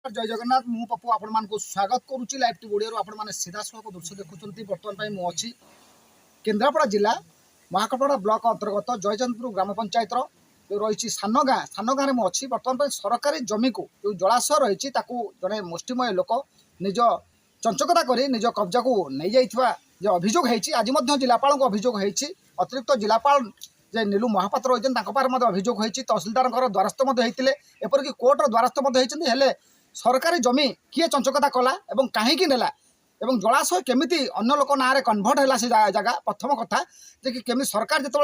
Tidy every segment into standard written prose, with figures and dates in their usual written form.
जय जगन्नाथ मु पप्पू आपण मानक स्वागत करुच्ची लाइव टी ओडियो आपण माने सीधा सड़क दृश्य देखुंत बर्तमान मु अच्छी केन्द्रापड़ा जिला महाकापड़ा ब्लॉक अंतर्गत जयचंदपुर ग्राम पंचायत जो रही सान गाँव में अच्छी बर्तमान सरकारी जमी को जो जलाशय रही जड़े मुष्टिमय लोक निज चंचकता कर निज कब्जा को नहीं जाइथिबा जो अभियोग होती आज जिलापाल अभियोग होती अतिरिक्त जिलापाल जे नीलू महापात्र रही अभियोग होती तहसिलदार द्वारस्थ होते एपरिक कोर्टर द्वारस्थ होते सरकारी जमी किए चंचकता कला एवं कहीं नेला एवं जलाशय केमिति अन्य लोक ना कन्भर्ट है से जगह प्रथम कथा जे कि केमी सरकार जो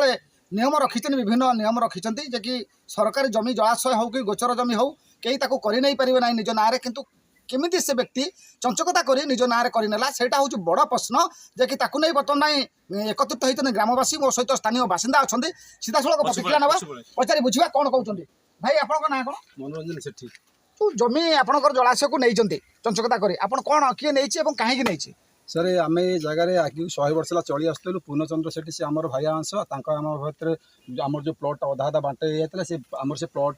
नियम रखी विभिन्न नियम रखी जे कि सरकारी जमी जलाशय हो कि गोचर जमी हो कई कर नहीं पारे ना निज ना किंतु केमिति से व्यक्ति चंचकता कर निज ना करनेला सेटा हूँ बड़ प्रश्न जे कि नहीं बर्तमान एकत्रित होते ग्रामवासी मो सहित स्थानीय बासिंदा अच्छा सीधा सड़क प्रतिक्रिया ना पचारि बुझा कौन कहते भाई आप ना कौन मनोरंजन सेठी तो जमी आपंकर जलाशय को नहीं चंचकता कर आप कौन किए नहीं कहीं नहीं सर आम ये जगार आगे 100 वर्ष है चली आसलु पूर्णचंद्र सेठी से आम भाई अंश आम भर आम जो प्लट अधा अधा बांटे जाता से आम से प्लट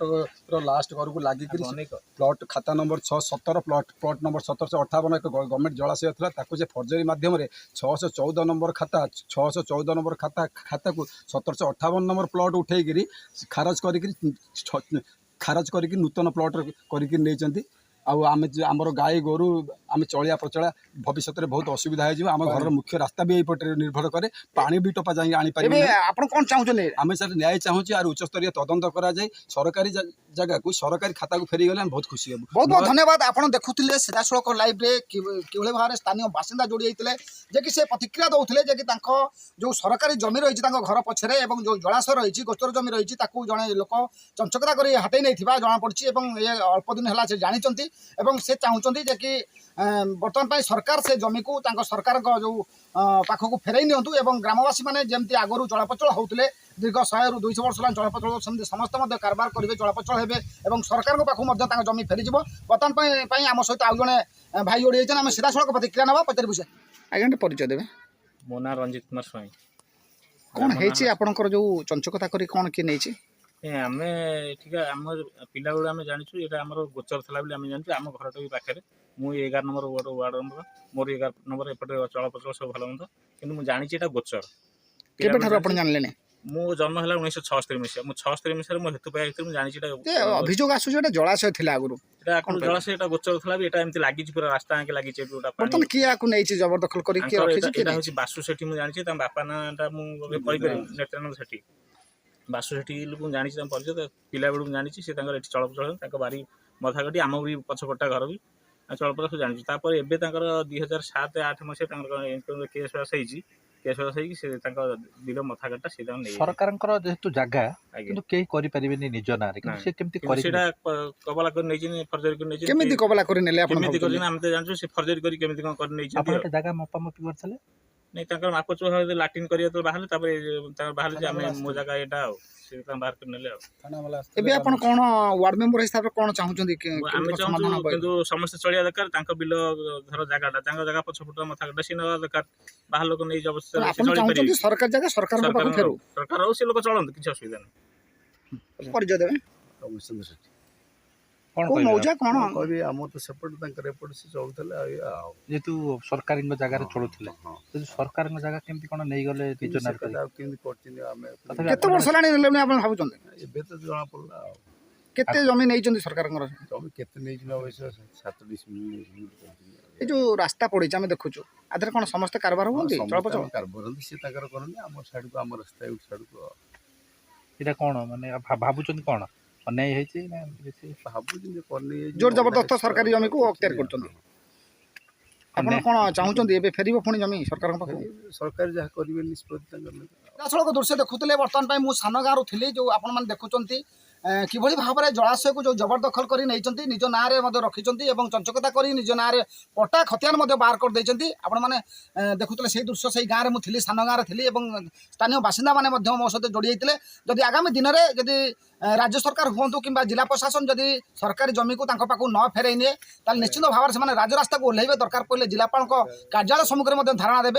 लास्ट घर को लगिक प्लट खाता नंबर 617 प्लट नंबर 1758 एक गवर्नमेंट जलाशय था से फर्जरी मध्यम 614 नंबर खाता 614 नंबर खाता को 1758 नंबर प्लट उठे खारज कर नूतन प्लट कर आमर गाई गोरु आम चलिया प्रचला भविष्य में बहुत असुविधा हो आम घर मुख्य रास्ता भी यहीपटे निर्भर करे पानी भी टोपा जाए कौन चाहते आम सर न्याय चाहूँ और उच्चस्तरीय तदंत करा जाए सरकारी जगह को सरकारी खाता को फेरी गले बहुत खुशी हम बहुत बहुत धन्यवाद आप देखुले सीधा सड़क लाइव रे कि भाव में स्थानीय बासिंदा जोड़ी होते जे कि से प्रतिक्रिया दौले जे कि जो सरकारी जमी रही घर पछरे और जो जलाशय रही गोचर जमी रही जड़े लोक चंचकता कर हटई नहीं जमापड़ी अल्प दिन है जानी एवं से चाहते जे कि बर्तमान सरकार से जमी को सरकार जो पाखक फेरई नियंतु एवं ग्रामवासी मैंने जमी आगु चलापचल होते दीर्घ 100 ରୁ 200 वर्ष चलापचल समस्त कारबार करेंगे चलापचल हे और सरकार पाखक जमी फेरीज बर्तमान आम सहित आउ जड़े भाई जोड़ी आम सीधा सड़क प्रतिक्रिया ना पचारि बुझे आज्ञा परिचय देवे मो ना रंजित कुमार स्वाई कौन है आपंकर जो चंचकता करी कौन किए नहीं आम ठीक है आम पिला बेलू आम जाचु ये आम गोचर था आम जानूँ आम घर भी पाखे मुझे 11 नंबर वार्ड नंबर मोर 11 नंबर एपटे चलप्रचल सब भल मंद कि जानी गोचर के जानले मु जन्म है 1976 मसीहा मुझे 76 मसीह मो हेतु पाई जानी अभियोग आसू जलाशय थी आगु जलाशय गोचर था भी एमती लगी पूरा रास्ता आगे लगी किए नहीं जबरदखल कर बासु सेठी मुझे जानी बापा नाटा मुझे नेत्रानंद सेठी बासु सेठी लोग जानी परिचय पिला बेलू जानी सी चलप्रचल बारी मथागटी आम भी पछपटा घर भी चलप्रचल सब जानी एवं 2007-8 मसीहा केस पास केस पास दिल मथागटा से सरकार जेहेतु जगह कई करें निज ना कबला कर फर्जरी केमिति कबला कर जानू से फर्जरी कर जगह मपामपी करते नहीं माप चुहा लाट्रिन कर बाहर बाहर मो जगह यहाँ बाहर कर आप कौन वार्ड मेंबर हिसाब से कौन चाहते कि समस्ते चलिया दरकार बिल धर जगह जगह पछपट मथागटा सी ना दरकार बाहर लोक नहीं सरकार जगह सरकार हो से लोक चलते किसी असुविधा नहीं परिचय देवे रमेशचंद्र सेठी मौजा कौन कह आम तो सेपटे से चलुला जेहेतु सरकार जगह चलुले सरकार जगह केमती कौन नहीं गले निज केते वर्ष लानी आप भावुं ए तो जना पड़ा केते जमी नहीं सरकार जमी के 7 डिसमिल जो रास्ता पड़ी आम देखु आधे कौन समस्त कारबार होती चलप्रचल कारबार सी करनी आम साइड को आम रास्ता साइड को ये कौन माने भावुं कौन अन्याय है जोर जबरदस्त सरकारी जमी को अख्तियार कर कौन चाहते फेर पुणी जमी सरकार सरकार जहाँ करेंगे निष्पत्ति सड़क दृश्य देखुले बर्तमान मुझे सान गाँव थी जो आपण देखुं किभली भाव में जलाशय को जो जबरदखल कर निज ना रखी चंचकता कर निज ना पट्टा खतियान बाहर कर देते आपण मैंने देखुले से दृश्य से गाँव में मुझे सान गाँव थी स्थानीय बासिंदा मैंने मो सहित जोड़ी होते जदि आगामी दिन में जदि राज्य सरकार हूँ कि जिला प्रशासन जदि सरकारी जमी को पाक न फेरई निए निश्चित भाव में राजरास्ता को ओह्लैबे दरकार पड़े जिलापाल कार्यालय सम्मुखें धारणा देवे